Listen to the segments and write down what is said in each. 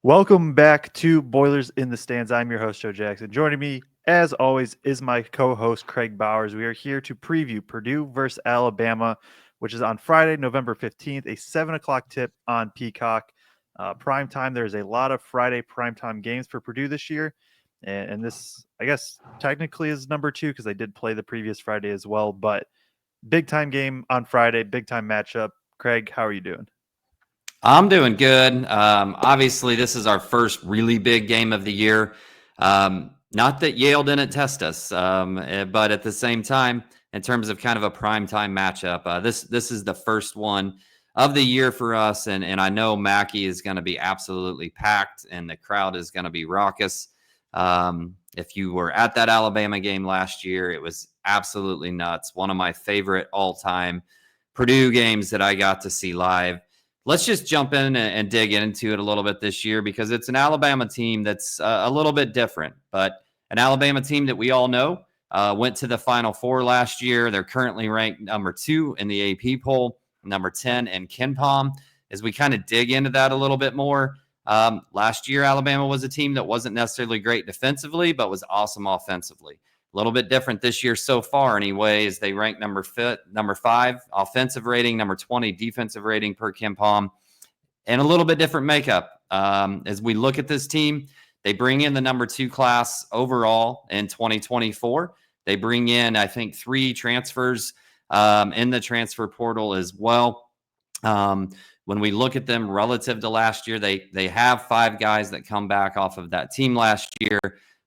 Welcome back to Boilers in the Stands. I'm your host, Joe Jackson. Joining me, as always, is my co-host, Kraig Bowers. We are here to preview Purdue versus Alabama, which is on Friday, November 15th, a 7 o'clock tip on Peacock. Prime time. There's a lot of Friday primetime games for Purdue this year. And this, I guess, technically is number 2 because they did play the previous Friday as well. But big time game on Friday, big time matchup. Kraig, how are you doing? I'm doing good. Obviously, this is our first really big game of the year. Not that Yale didn't test us, but at the same time, in terms of kind of a primetime matchup, this is the first one of the year for us. And I know Mackey is going to be absolutely packed and the crowd is going to be raucous. If you were at that Alabama game last year, it was absolutely nuts. One of my favorite all-time Purdue games that I got to see live. Let's just jump in and dig into it a little bit this year because it's an Alabama team that's a little bit different, but an Alabama team that we all know went to the Final Four last year. They're currently ranked number 2 in the AP poll, number 10 in KenPom. As we kind of dig into that a little bit more, last year Alabama was a team that wasn't necessarily great defensively, but was awesome offensively. A little bit different this year so far anyway, as they rank number 5 offensive rating, number 20 defensive rating per KenPom, and a little bit different makeup. As we look at this team, they bring in the number 2 class overall in 2024. They bring in, I think, 3 transfers in the transfer portal as well. When we look at them relative to last year, they have 5 guys that come back off of that team last year,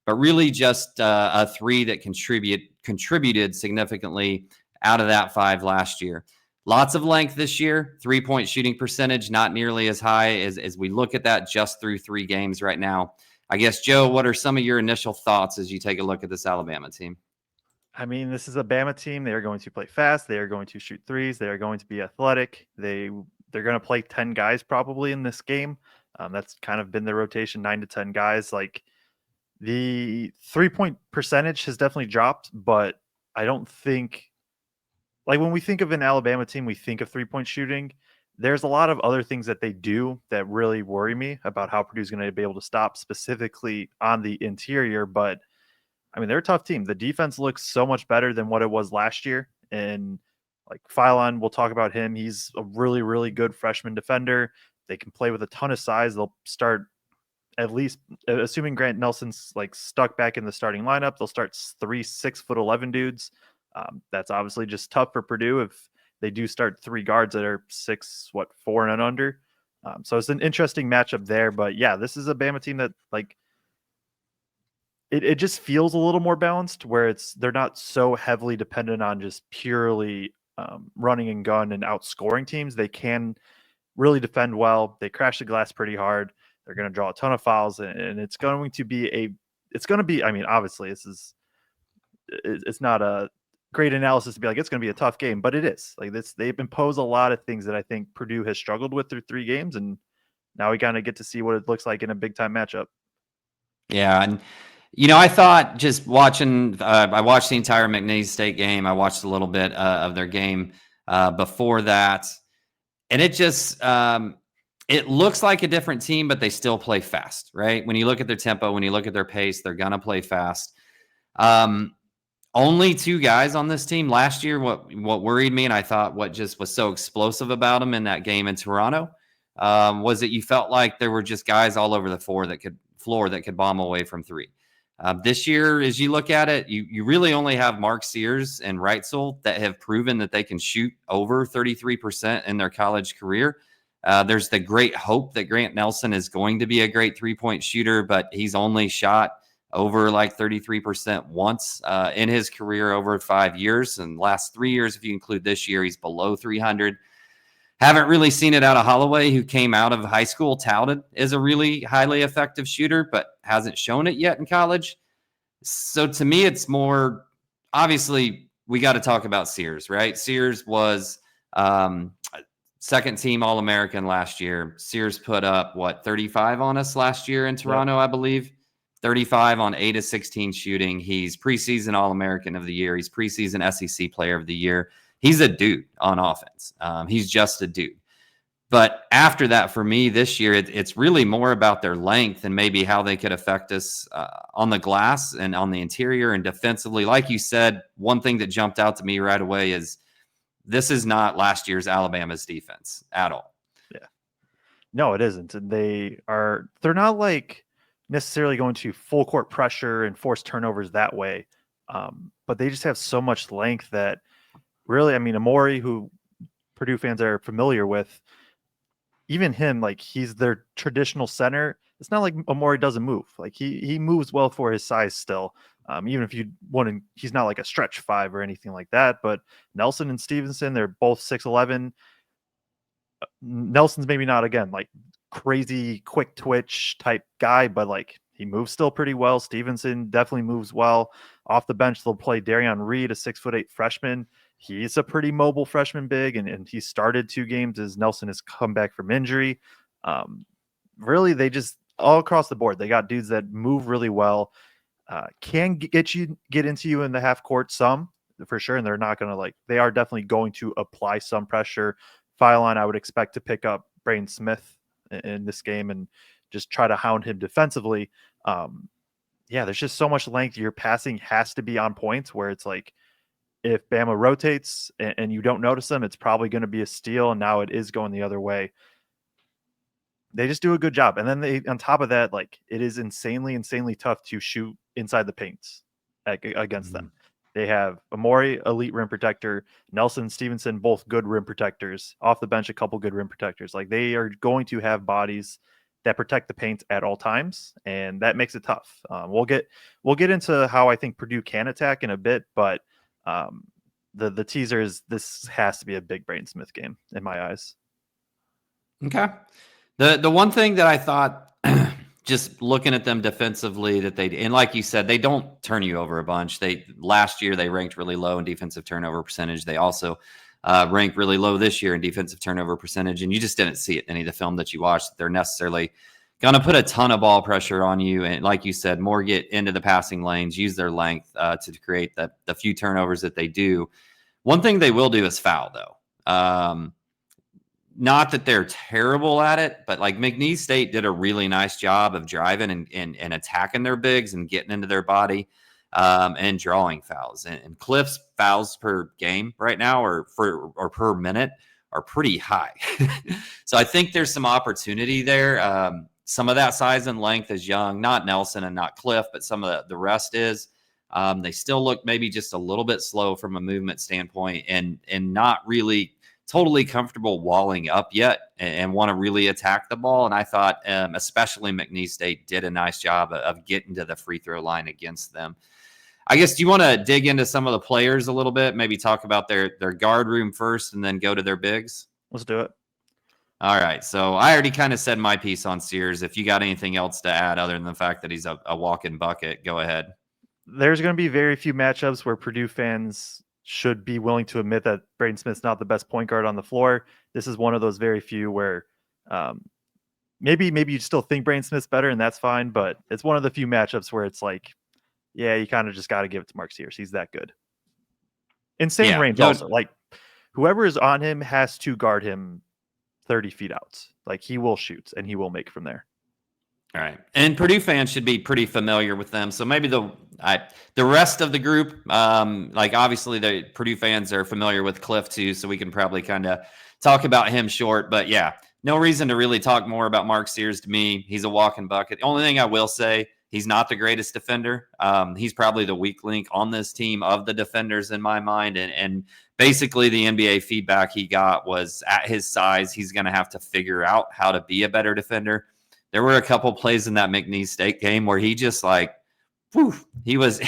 but really just a 3 that contributed significantly out of that 5 last year. Lots of length this year, 3-point shooting percentage, not nearly as high as we look at that just through 3 games right now. I guess, Joe, what are some of your initial thoughts as you take a look at this Alabama team? I mean, this is a Bama team. They are going to play fast. They are going to shoot threes. They are going to be athletic. They're going to play 10 guys probably in this game. That's kind of been their rotation, 9 to 10 guys. Like, the 3-point percentage has definitely dropped, but I don't think, like, when we think of an Alabama team, we think of 3-point shooting. There's a lot of other things that they do that really worry me about how Purdue's going to be able to stop, specifically on the interior. But I mean, they're a tough team. The defense looks so much better than what it was last year. And like Philon, we'll talk about him. He's a really, really good freshman defender. They can play with a ton of size. They'll start, at least assuming Grant Nelson's like stuck back in the starting lineup, they'll start 3 6'11" dudes. That's obviously just tough for Purdue if they do start 3 guards that are 4 and under. So it's an interesting matchup there. But yeah, this is a Bama team that like it just feels a little more balanced, where they're not so heavily dependent on just purely running and gun and outscoring teams. They can really defend well. They crash the glass pretty hard. They're going to draw a ton of fouls, and it's going to be I mean, obviously it's not a great analysis to be like, it's going to be a tough game, but it is. Like this, they've imposed a lot of things that I think Purdue has struggled with through 3 games, and now we kind of get to see what it looks like in a big time matchup. Yeah, and I thought just watching, I watched the entire McNeese State game. I watched a little bit of their game before that, and it just it looks like a different team, but they still play fast, right? When you look at their tempo, when you look at their pace, they're going to play fast. Only 2 guys on this team last year. What worried me, and I thought what just was so explosive about them in that game in Toronto, was that you felt like there were just guys all over the floor that could bomb away from 3. This year, as you look at it, you really only have Mark Sears and Reitzel that have proven that they can shoot over 33% in their college career. There's the great hope that Grant Nelson is going to be a great 3-point shooter, but he's only shot over like 33% once in his career over 5 years. And last 3 years, if you include this year, he's below 300. Haven't really seen it out of Holloway, who came out of high school touted as a really highly effective shooter, but hasn't shown it yet in college. So to me, it's more, obviously, we got to talk about Sears, right? Sears was second team All-American last year. Sears put up, 35 on us last year in Toronto, yep. I believe. 35 on 8 of 16 shooting. He's preseason All-American of the year. He's preseason SEC Player of the Year. He's a dude on offense. He's just a dude. But after that, for me this year, it's really more about their length and maybe how they could affect us on the glass and on the interior and defensively. Like you said, one thing that jumped out to me right away is this is not last year's Alabama's defense at all. Yeah. No, it isn't. And they're not like necessarily going to full court pressure and force turnovers that way. But they just have so much length that really, I mean, Amori, who Purdue fans are familiar with, even him, like he's their traditional center. It's not like Amori doesn't move. Like he moves well for his size still. Even if you want to, he's not like a stretch five or anything like that. But Nelson and Stevenson, they're both 6'11". Nelson's maybe not again like crazy quick twitch type guy, but like he moves still pretty well. Stevenson definitely moves well. Off the bench, they'll play Darion Reed, a 6'8" freshman. He's a pretty mobile freshman big, and he started 2 games as Nelson has come back from injury. Really, they just all across the board, they got dudes that move really well, can get into you in the half court some for sure, and they're not going to like they are definitely going to apply some pressure. Phylon, I would expect to pick up Braden Smith in this game and just try to hound him defensively. Yeah, there's just so much length. Your passing has to be on points where it's like if Bama rotates and you don't notice them, it's probably going to be a steal. And now it is going the other way. They just do a good job. And then on top of that, like it is insanely tough to shoot inside the paints against them. They have Amori, elite rim protector, Nelson, Stevenson, both good rim protectors. Off the bench, a couple good rim protectors. Like they are going to have bodies that protect the paint at all times, and that makes it tough. We'll get into how I think Purdue can attack in a bit, but the teaser is this has to be a big Braden Smith game in my eyes. Okay. The one thing that I thought, just looking at them defensively, and like you said, they don't turn you over a bunch. Last year they ranked really low in defensive turnover percentage. They also ranked really low this year in defensive turnover percentage, and you just didn't see it in any of the film that you watched. They're necessarily going to put a ton of ball pressure on you, and like you said, more get into the passing lanes, use their length to create the few turnovers that they do. One thing they will do is foul, though. Not that they're terrible at it, but like McNeese State did a really nice job of driving and attacking their bigs and getting into their body and drawing fouls. And Cliff's fouls per game right now or per minute are pretty high. So I think there's some opportunity there. Some of that size and length is young, not Nelson and not Cliff, but some of the rest is. They still look maybe just a little bit slow from a movement standpoint and not really totally comfortable walling up yet and want to really attack the ball. And I thought especially McNeese State did a nice job of getting to the free throw line against them. I guess, do you want to dig into some of the players a little bit, maybe talk about their guard room first and then go to their bigs? Let's do it. All right. So I already kind of said my piece on Sears. If you got anything else to add other than the fact that he's a walk-in bucket, go ahead. There's going to be very few matchups where Purdue fans should be willing to admit that Braden Smith's not the best point guard on the floor. This is one of those very few where maybe you still think Braden Smith's better, and that's fine, but it's one of the few matchups where it's like, yeah, you kind of just got to give it to Mark Sears. He's that good. Insane range also. Like, whoever is on him has to guard him 30 feet out. Like, he will shoot, and he will make from there. All right. And Purdue fans should be pretty familiar with them. So maybe the rest of the group, like obviously the Purdue fans are familiar with Cliff too, so we can probably kind of talk about him short. But yeah, no reason to really talk more about Mark Sears to me. He's a walking bucket. The only thing I will say, he's not the greatest defender. He's probably the weak link on this team of the defenders in my mind. And basically the NBA feedback he got was at his size, he's going to have to figure out how to be a better defender. There were a couple plays in that McNeese State game where he just like, woof, he was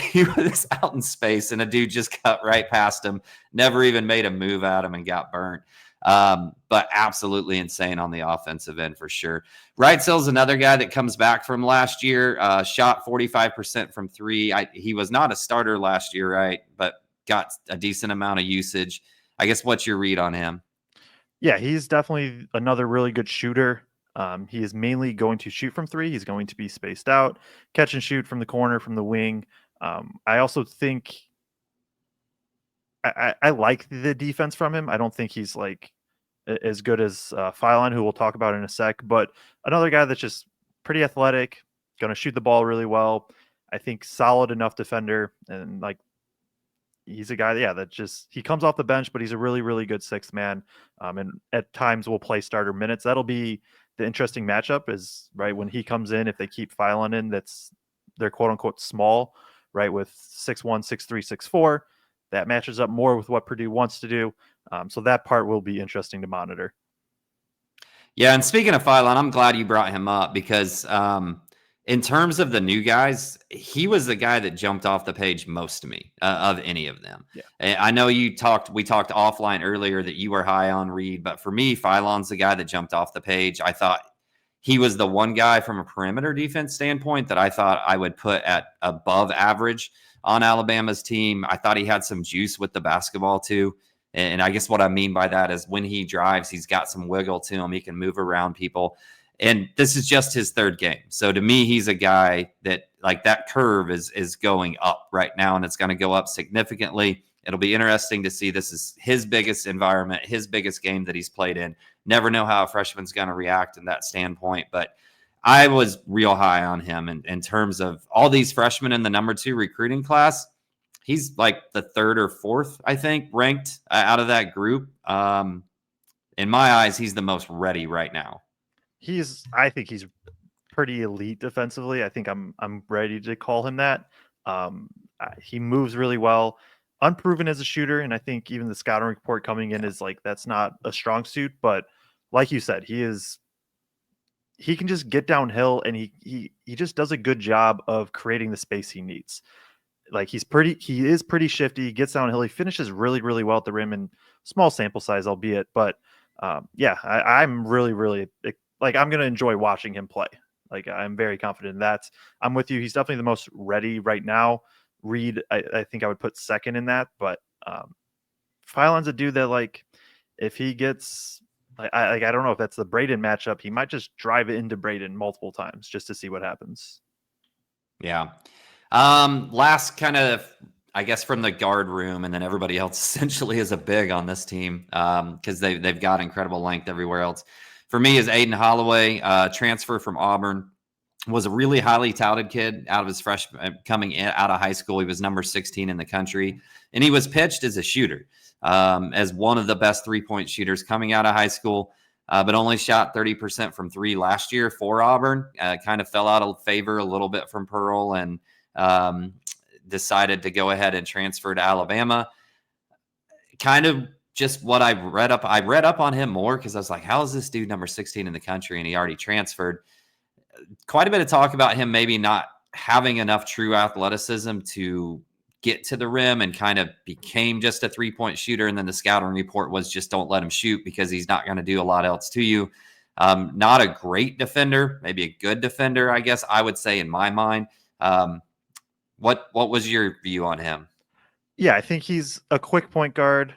out in space and a dude just cut right past him, never even made a move at him and got burnt. But absolutely insane on the offensive end for sure. Wrightsell's another guy that comes back from last year, shot 45% from three. He was not a starter last year, right? But got a decent amount of usage. I guess what's your read on him? Yeah, he's definitely another really good shooter. He is mainly going to shoot from three. He's going to be spaced out, catch and shoot from the corner, from the wing. I also think I like the defense from him. I don't think he's like as good as Phylon, who we'll talk about in a sec, but another guy that's just pretty athletic, going to shoot the ball really well. I think solid enough defender, and like he's a guy, yeah, that just he comes off the bench, but he's a really, really good sixth man, and at times will play starter minutes. That'll be the interesting matchup. Is right when he comes in. If they keep Phylon in, that's they're quote unquote small, right, with 6'1", 6'3", 6'4", that matches up more with what Purdue wants to do. So that part will be interesting to monitor. Yeah, and speaking of Phylon, I'm glad you brought him up because in terms of the new guys, he was the guy that jumped off the page most to me of any of them. Yeah. I know we talked offline earlier that you were high on Reed, but for me, Phylon's the guy that jumped off the page. I thought he was the one guy from a perimeter defense standpoint that I thought I would put at above average on Alabama's team. I thought he had some juice with the basketball too. And I guess what I mean by that is when he drives, he's got some wiggle to him. He can move around people. And this is just his third game. So to me, he's a guy that like that curve is going up right now, and it's going to go up significantly. It'll be interesting to see. This is his biggest environment, his biggest game that he's played in. Never know how a freshman's going to react in that standpoint. But I was real high on him in terms of all these freshmen in the number 2 recruiting class. He's like the 3rd or 4th, I think, ranked out of that group. In my eyes, he's the most ready right now. I think he's pretty elite defensively. I think I'm ready to call him that. He moves really well, unproven as a shooter, and I think even the scouting report coming in is like that's not a strong suit. But like you said, he can just get downhill, and he just does a good job of creating the space he needs. Like he is pretty shifty. He gets downhill. He finishes really, really well at the rim in small sample size, albeit. But yeah, I'm really, really like I'm gonna enjoy watching him play. Like I'm very confident in that. I'm with you. He's definitely the most ready right now. Reed, I think I would put second in that, but Phylon's a dude that like if he gets I don't know if that's the Braden matchup. He might just drive it into Braden multiple times just to see what happens. Yeah. Last kind of, I guess, from the guard room, and then everybody else essentially is a big on this team because they've got incredible length everywhere else. For me, is Aiden Holloway, transfer from Auburn, was a really highly touted kid out of his freshman coming out of high school. He was number 16 in the country, and he was pitched as a shooter, as one of the best 3-point shooters coming out of high school. But only shot 30% from 3 last year for Auburn. Kind of fell out of favor a little bit from Pearl and decided to go ahead and transfer to Alabama. Kind of just what I read up. I read up on him more because I was like, how is this dude number 16 in the country? And he already transferred. Quite a bit of talk about him maybe not having enough true athleticism to get to the rim and kind of became just a 3-point shooter. And then the scouting report was just don't let him shoot because he's not going to do a lot else to you. Not a great defender, maybe a good defender, I guess I would say in my mind. What was your view on him? Yeah, I think he's a quick point guard.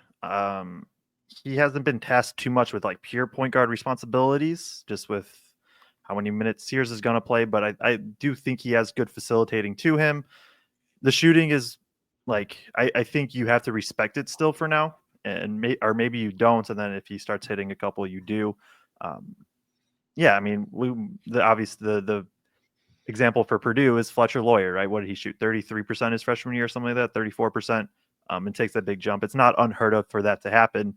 He hasn't been tasked too much with like pure point guard responsibilities, just with how many minutes Sears is going to play. But I do think he has good facilitating to him. The shooting is like I think you have to respect it still for now, and or maybe you don't. And then if he starts hitting a couple, you do. Yeah, I mean, the example for Purdue is Fletcher Lawyer, right? What did he shoot? 33% his freshman year, something like that, 34%, and takes that big jump. It's not unheard of for that to happen.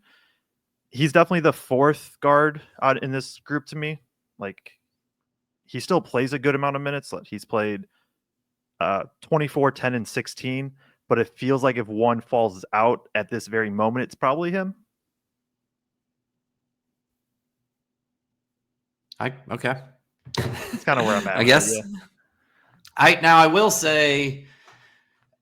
He's definitely the 4th guard out in this group to me. Like, he still plays a good amount of minutes. He's played 24, 10, and 16, but it feels like if one falls out at this very moment, it's probably him. Okay. It's kind of where I'm at. I guess. Yeah. I will say,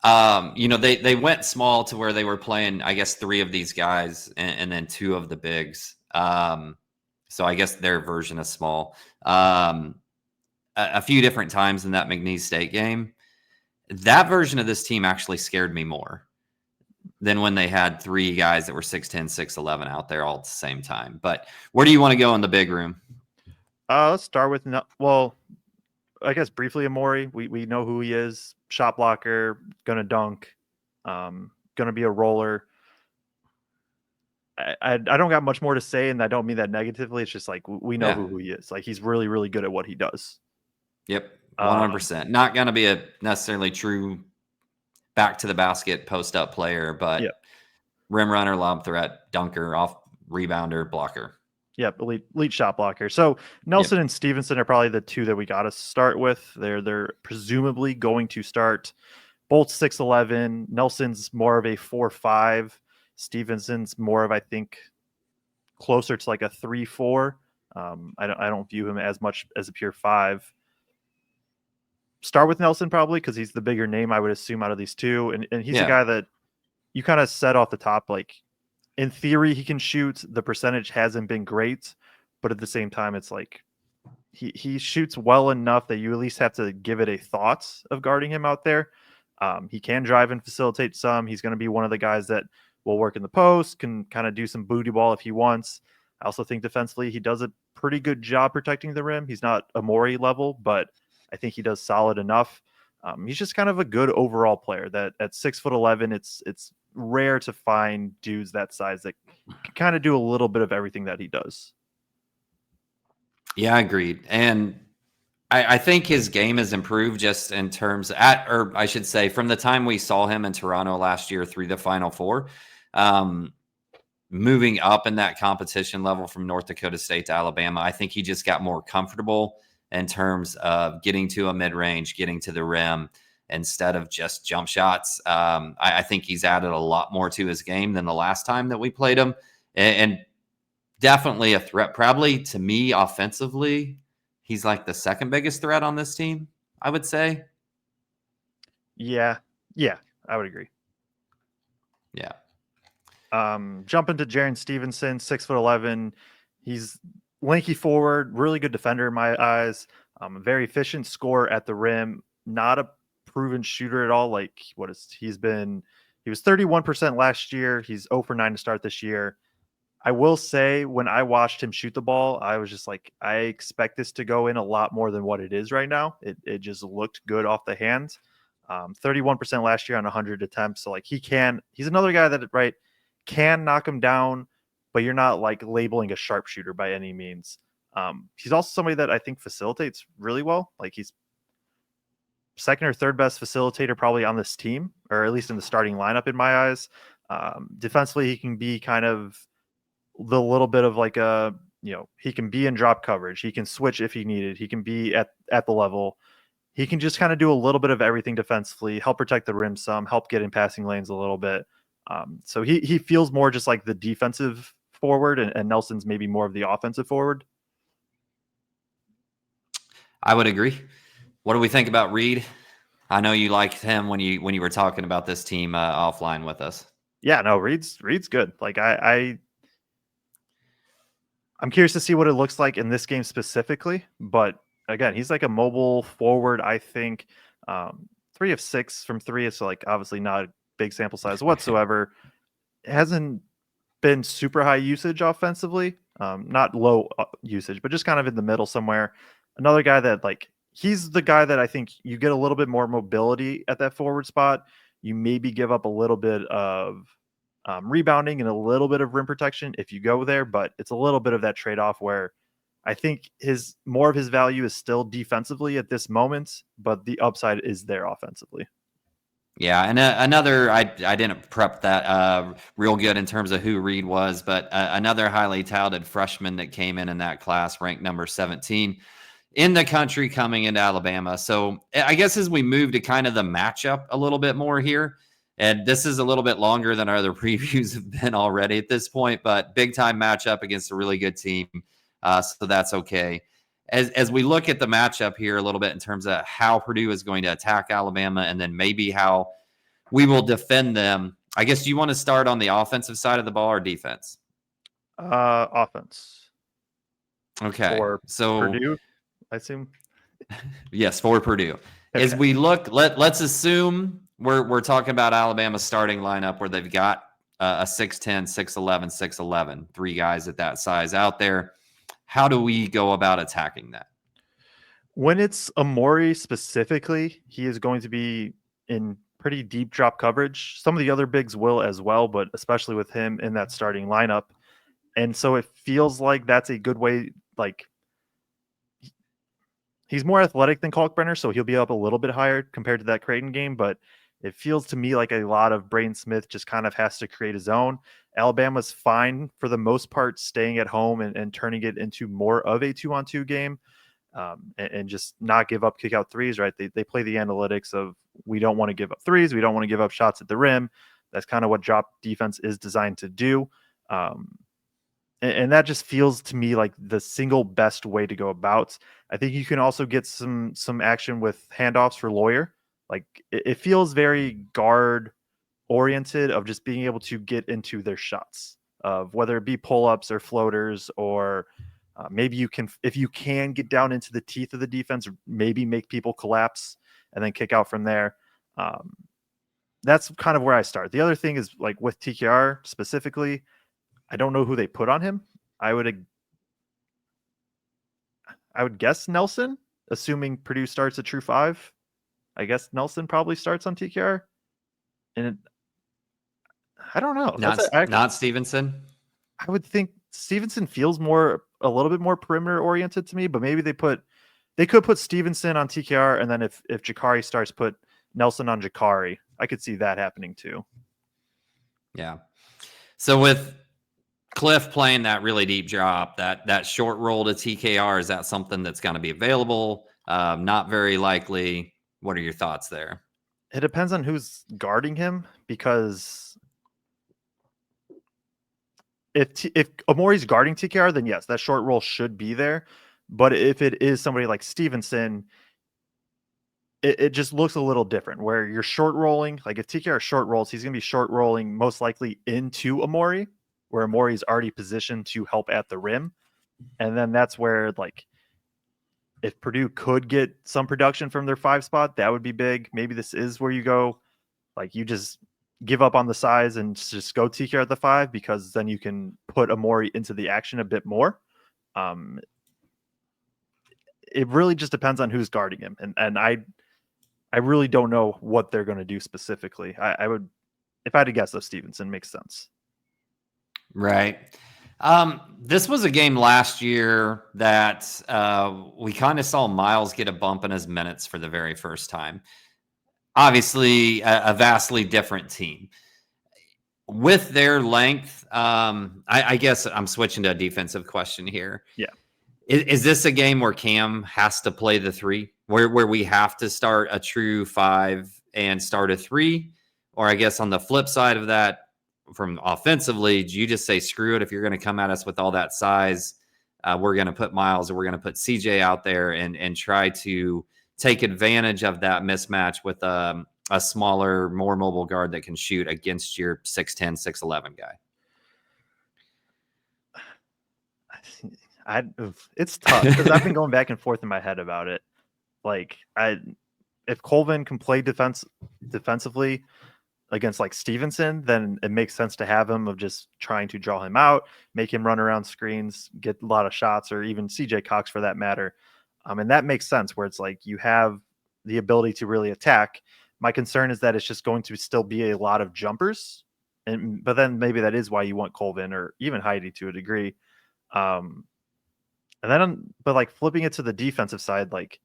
they went small to where they were playing, I guess, 3 of these guys and then 2 of the bigs. So I guess their version of small. A few different times in that McNeese State game. That version of this team actually scared me more than when they had 3 guys that were 6'10", 6'11" out there all at the same time. But where do you want to go in the big room? Let's start with I guess briefly Amori. We know who he is. Shot blocker, gonna dunk, gonna be a roller. I don't got much more to say, and I don't mean that negatively. It's just like we know Yeah. who he is. Like he's really, really good at what he does. Yep. Um, 100%. Not going to be a necessarily true back to the basket post up player, yeah, but rim runner, lob threat, dunker, off rebounder, blocker. yep, elite shot blocker. So Yep. Nelson and Stevenson are probably the two that we got to start with. They're presumably going to start both 6'11". Nelson's more of a 4'5". Stevenson's more of, I think, closer to like a 3-4. I don't view him as much as a pure 5. Start with Nelson probably because he's the bigger name, I would assume, out of these two, and he's a Yeah. guy that you kind of said off the top, like in theory he can shoot. The percentage hasn't been great, but at the same time, it's like he shoots well enough that you at least have to give it a thought of guarding him out there. He can drive and facilitate some. He's going to be one of the guys that will work in the post, can kind of do some booty ball if he wants. I also think defensively he does a pretty good job protecting the rim. He's not Amori level, but I think he does solid enough. He's just kind of a good overall player. That at 6'11", it's rare to find dudes that size that can kind of do a little bit of everything that he does. Yeah, agreed. And I think his game has improved just in terms or I should say, from the time we saw him in Toronto last year through the Final Four, um, moving up in that competition level from North Dakota State to Alabama. I think he just got more comfortable in terms of getting to a mid range, getting to the rim instead of just jump shots. I think he's added a lot more to his game than the last time that we played him, and definitely a threat. Probably to me, offensively, he's like the second biggest threat on this team, I would say. Yeah, yeah, I would agree. Yeah. Jumping to Jaren Stevenson, 6'11". He's lanky forward, really good defender in my eyes. A very efficient scorer at the rim, not a proven shooter at all. Like he was 31% last year. He's 0 for 9 to start this year. I will say when I watched him shoot the ball, I was just like, I expect this to go in a lot more than what it is right now. It just looked good off the hand. 31% last year on 100 attempts. So like he's another guy that right can knock him down, but you're not like labeling a sharpshooter by any means. He's also somebody that I think facilitates really well. Like he's second or third best facilitator probably on this team, or at least in the starting lineup in my eyes. Defensively, he can be kind of the little bit of like he can be in drop coverage. He can switch if he needed. He can be at the level. He can just kind of do a little bit of everything defensively, help protect the rim some, help get in passing lanes a little bit. So he feels more just like the defensive forward, and Nelson's maybe more of the offensive forward. I would agree. What do we think about Reed? I know you liked him when you were talking about this team offline with us. Yeah, no, Reed's good. Like I'm curious to see what it looks like in this game specifically. But again, he's like a mobile forward, I think. 3 of 6 from 3 is like obviously not a big sample size whatsoever. It hasn't been super high usage offensively, not low usage, but just kind of in the middle somewhere. Another guy that like he's the guy that I think you get a little bit more mobility at that forward spot. You maybe give up a little bit of rebounding and a little bit of rim protection if you go there, but it's a little bit of that trade off where I think more of his value is still defensively at this moment, but the upside is there offensively. Yeah, and another I didn't prep that real good in terms of who Reed was, but another highly touted freshman that came in that class, ranked number 17 in the country, coming into Alabama. So I guess as we move to kind of the matchup a little bit more here, and this is a little bit longer than our other previews have been already at this point, but big time matchup against a really good team, so that's okay. As we look at the matchup here a little bit in terms of how Purdue is going to attack Alabama and then maybe how we will defend them, I guess, do you want to start on the offensive side of the ball or defense? Offense. Okay. For So Purdue, I assume. yes, for Purdue. Okay. As we look, let's assume we're talking about Alabama's starting lineup where they've got a 6'10", 6'11", 6'11", 3 guys at that size out there. How do we go about attacking that? When it's Amori specifically, he is going to be in pretty deep drop coverage. Some of the other bigs will as well, but especially with him in that starting lineup. And so it feels like that's a good way. Like, he's more athletic than Kalkbrenner, so he'll be up a little bit higher compared to that Creighton game. But it feels to me like a lot of Braden Smith just kind of has to create his own. Alabama's fine for the most part, staying at home and turning it into more of a 2-on-2 game. And just not give up kick out threes, right? They play the analytics of, we don't want to give up threes. We don't want to give up shots at the rim. That's kind of what drop defense is designed to do. And that just feels to me like the single best way to go about. I think you can also get some action with handoffs for Lawyer. Like, it feels very guard oriented of just being able to get into their shots, of whether it be pull-ups or floaters, or maybe you can, if you can get down into the teeth of the defense, maybe make people collapse and then kick out from there. That's kind of where I start. The other thing is, like, with TKR specifically, I don't know who they put on him. I would guess Nelson, assuming Purdue starts a true 5. I guess Nelson probably starts on TKR. And I don't know. Not Stevenson. I would think Stevenson feels a little bit more perimeter oriented to me, but maybe they could put Stevenson on TKR, and then if Jakari starts, put Nelson on Jakari. I could see that happening too. Yeah. So with Cliff playing that really deep drop, that short roll to TKR, is that something that's going to be available? Not very likely. What are your thoughts there? It depends on who's guarding him, because if Amori's guarding TKR, then yes, that short roll should be there. But if it is somebody like Stevenson, it just looks a little different, where you're short rolling. Like, if TKR short rolls, he's going to be short rolling most likely into Amori, where Amori's already positioned to help at the rim. And then that's where, like, if Purdue could get some production from their 5 spot, that would be big. Maybe this is where you go, like, you just give up on the size and just go TKR at the 5, because then you can put Amori into the action a bit more. It really just depends on who's guarding him. And I really don't know what they're going to do specifically. I would, if I had to guess, though, Stevenson makes sense. Right. This was a game last year that we kind of saw Miles get a bump in his minutes for the very first time. Obviously, a vastly different team. With their length, I guess I'm switching to a defensive question here. Yeah. Is this a game where Cam has to play the 3, where we have to start a true 5 and start a 3? Or I guess on the flip side of that, from offensively, do you just say, screw it, if you're going to come at us with all that size, we're going to put Miles or we're going to put CJ out there and try to take advantage of that mismatch with a smaller, more mobile guard that can shoot against your 6'10", 6'11" guy? It's tough, because I've been going back and forth in my head about it. Like, if Colvin can play defensively against, like, Stevenson, then it makes sense to have him, of just trying to draw him out, make him run around screens, get a lot of shots, or even CJ Cox for that matter. And that makes sense, where it's like you have the ability to really attack. My concern is that it's just going to still be a lot of jumpers, but then maybe that is why you want Colvin or even Heidi to a degree. But like, flipping it to the defensive side, like,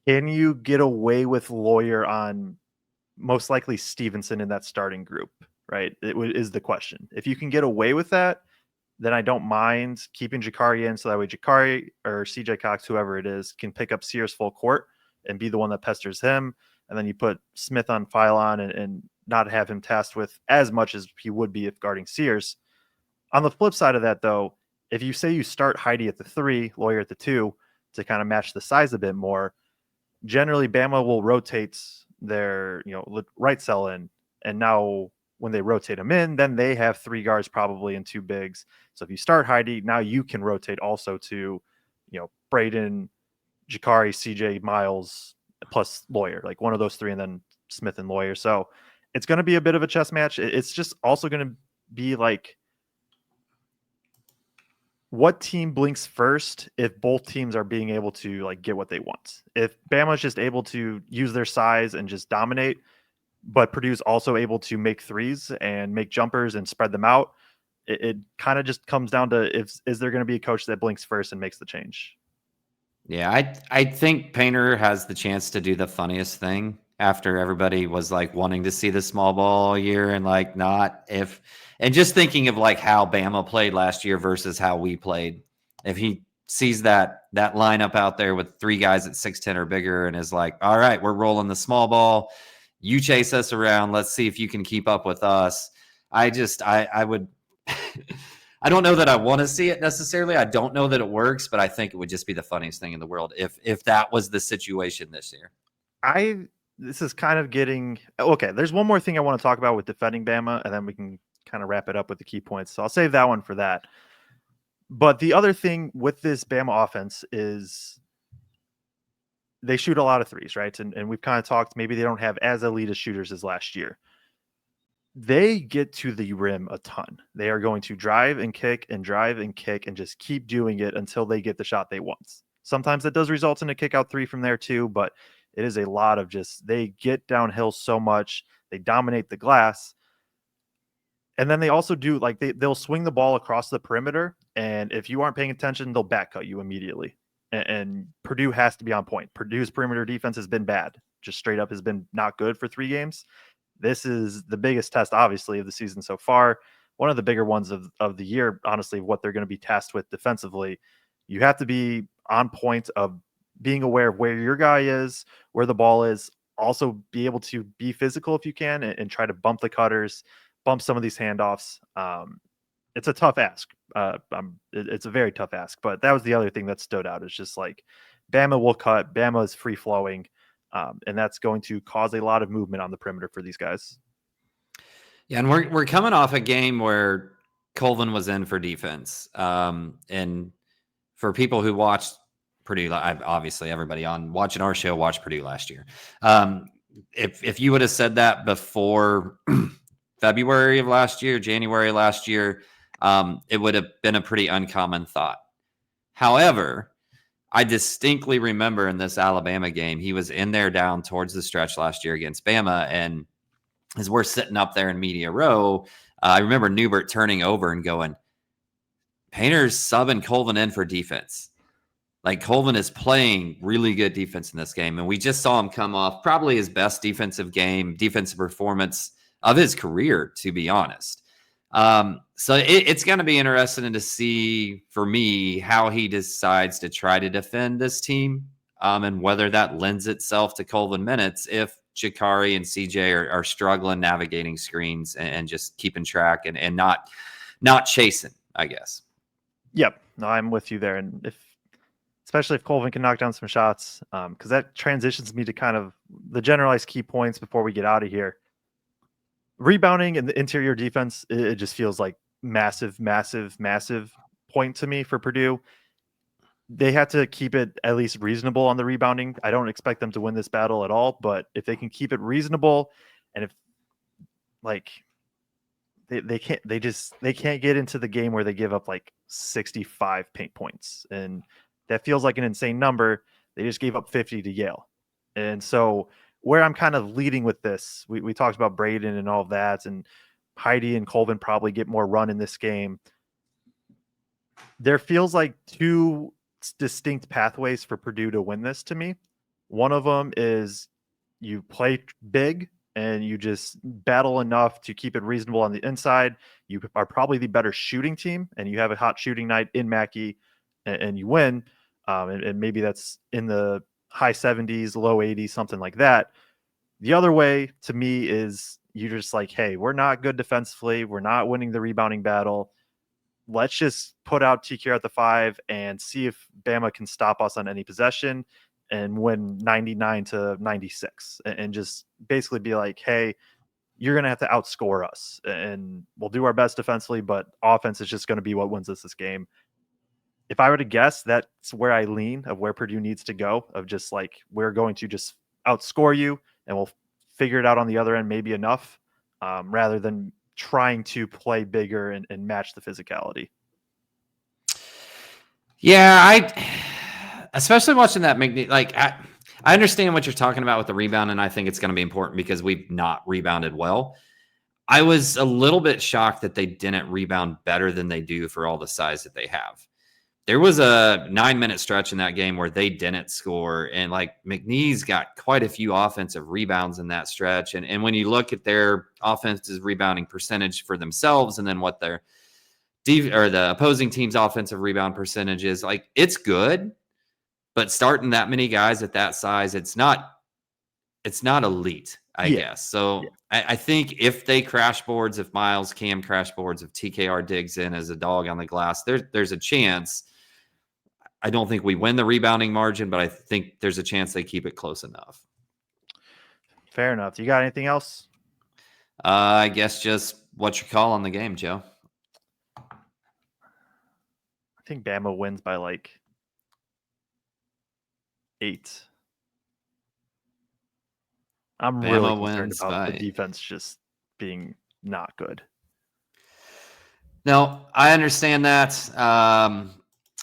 can you get away with Lawyer on most likely Stevenson in that starting group, right? Is the question. If you can get away with that, then I don't mind keeping Jakari in, so that way Jakari or CJ Cox, whoever it is, can pick up Sears full court and be the one that pesters him. And then you put Smith on Phylon and not have him tasked with as much as he would be if guarding Sears. On the flip side of that, though, if you say you start Heidi at the 3, Lawyer at the 2, to kind of match the size a bit more, generally Bama will rotate their right cell in, and now when they rotate them in, then they have 3 guards probably and 2 bigs. So if you start Heidi, now you can rotate also to Braden, Jakari, CJ, Miles, plus Lawyer, like one of those 3, and then Smith and Lawyer. So it's going to be a bit of a chess match. It's just also going to be like, what team blinks first if both teams are being able to, like, get what they want. If Bama's just able to use their size and just dominate, but Purdue's also able to make threes and make jumpers and spread them out. It kind of just comes down to is there going to be a coach that blinks first and makes the change? Yeah, I think Painter has the chance to do the funniest thing after everybody was like wanting to see the small ball all year and like not if and just thinking of like how Bama played last year versus how we played. If he sees that lineup out there with 3 guys at 6'10" or bigger and is like, all right, we're rolling the small ball. You chase us around. Let's see if you can keep up with us. I would I don't know that I want to see it necessarily. I don't know that it works, but I think it would just be the funniest thing in the world if that was the situation this year. This is kind of getting okay. There's one more thing I want to talk about with defending Bama, and then we can kind of wrap it up with the key points. So I'll save that one for that. But the other thing with this Bama offense is they shoot a lot of threes, right? And we've kind of talked, maybe they don't have as elite as shooters as last year. They get to the rim a ton. They are going to drive and kick and just keep doing it until they get the shot they want. Sometimes that does result in a kick out 3 from there too, but it is a lot of just they get downhill so much. They dominate the glass. And then they also do like they'll swing the ball across the perimeter. And if you aren't paying attention, they'll back cut you immediately. And Purdue has to be on point. Purdue's perimeter defense has been bad. Just straight up has been not good for 3 games. This is the biggest test, obviously, of the season so far. One of the bigger ones of the year, honestly, what they're going to be tasked with defensively. You have to be on point of being aware of where your guy is, where the ball is, also be able to be physical if you can and try to bump the cutters, bump some of these handoffs. It's a tough ask. It's a very tough ask, but that was the other thing that stood out. It's just like Bama will cut. Bama is free flowing. And that's going to cause a lot of movement on the perimeter for these guys. Yeah, and we're coming off a game where Colvin was in for defense. And for people who watched Purdue, obviously everybody on watching our show watched Purdue last year. If you would have said that before February of last year, January last year, it would have been a pretty uncommon thought. However, I distinctly remember in this Alabama game, he was in there down towards the stretch last year against Bama. And as we're sitting up there in media row, I remember Newbert turning over and going, Painter's subbing Colvin in for defense. Like Colvin is playing really good defense in this game. And we just saw him come off probably his best defensive performance of his career, to be honest. So it's going to be interesting to see for me how he decides to try to defend this team and whether that lends itself to Colvin minutes if Jakari and CJ are struggling navigating screens and just keeping track and not chasing, I guess. Yep. No, I'm with you there. And especially if Colvin can knock down some shots, because that transitions me to kind of the generalized key points before we get out of here. Rebounding and the interior defense, it just feels like massive point to me for Purdue. They have to keep it at least reasonable on the rebounding. I don't expect them to win this battle at all, but if they can keep it reasonable, and if like they can't get into the game where they give up like 65 paint points, and that feels like an insane number. They just gave up 50 to Yale, and so where I'm kind of leading with this, we talked about Braden and all of that, and Heidi and Colvin probably get more run in this game. There feels like 2 distinct pathways for Purdue to win this to me. One of them is you play big and you just battle enough to keep it reasonable on the inside. You are probably the better shooting team, and you have a hot shooting night in Mackey and you win. And maybe that's in the high 70s, low 80s, something like that. The other way to me is you're just like, hey, we're not good defensively. We're not winning the rebounding battle. Let's just put out TQ at the 5 and see if Bama can stop us on any possession and win 99-96 and just basically be like, hey, you're going to have to outscore us and we'll do our best defensively, but offense is just going to be what wins us this game. If I were to guess, that's where I lean of where Purdue needs to go, of just like, we're going to just outscore you and we'll figure it out on the other end, maybe enough, rather than trying to play bigger and match the physicality. Yeah, especially watching that, I understand what you're talking about with the rebound, and I think it's going to be important because we've not rebounded well. I was a little bit shocked that they didn't rebound better than they do for all the size that they have. There was a 9-minute stretch in that game where they didn't score, and like McNeese got quite a few offensive rebounds in that stretch. And when you look at their offensive rebounding percentage for themselves, and then what their the opposing team's offensive rebound percentage is, like, it's good, but starting that many guys at that size, it's not elite, I guess. So I think if they crash boards, if Miles Cam crash boards, if TKR digs in as a dog on the glass, there's a chance. I don't think we win the rebounding margin, but I think there's a chance they keep it close enough. Fair enough. You got anything else? I guess just what's your call on the game, Joe? I think Bama wins by like 8. I'm really concerned about the defense just being not good. No, I understand that.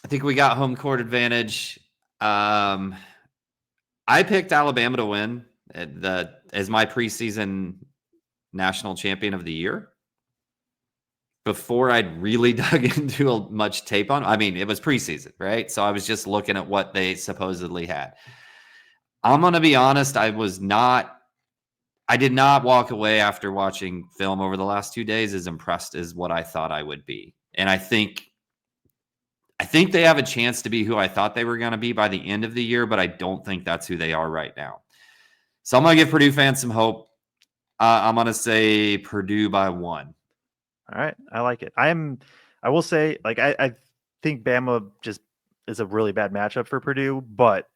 I think we got home court advantage. I picked Alabama to win as my preseason national champion of the year before I'd really dug into much tape on. I mean, it was preseason, right? So I was just looking at what they supposedly had. I'm going to be honest. I did not walk away after watching film over the last 2 days as impressed as what I thought I would be. And I think they have a chance to be who I thought they were going to be by the end of the year, but I don't think that's who they are right now. So I'm going to give Purdue fans some hope. I'm going to say Purdue by 1. All right. I like it. I will say, like, I think Bama just is a really bad matchup for Purdue, but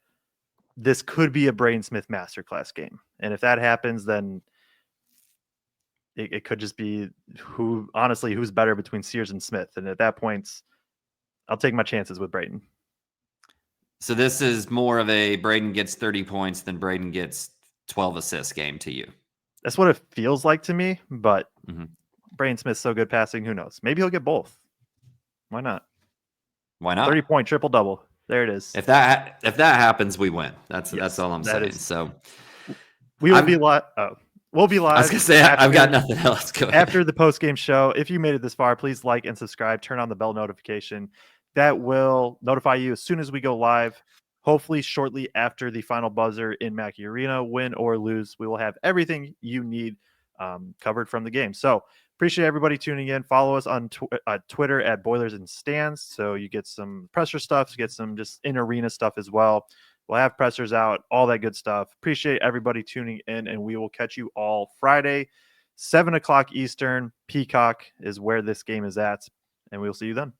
this could be a Braden Smith masterclass game. And if that happens, then it could just be who's better between Sears and Smith. And at that point, I'll take my chances with Braden. So this is more of a Braden gets 30 points than Braden gets 12 assists game to you. That's what it feels like to me, but Braden Smith's so good passing, who knows? Maybe he'll get both. Why not? Why not? 30-point triple-double. There it is. If that happens, we win. That's all I'm saying. So we'll be live. We'll be live. I was gonna say I've got nothing else. Go ahead. After the post-game show, if you made it this far, please like and subscribe. Turn on the bell notification. That will notify you as soon as we go live. Hopefully, shortly after the final buzzer in Mackey Arena, win or lose, we will have everything you need covered from the game. So appreciate everybody tuning in. Follow us on Twitter at Boilers and Stands, so you get some presser stuff, get some just in-arena stuff as well. We'll have pressers out, all that good stuff. Appreciate everybody tuning in, and we will catch you all Friday, 7 o'clock Eastern. Peacock is where this game is at, and we'll see you then.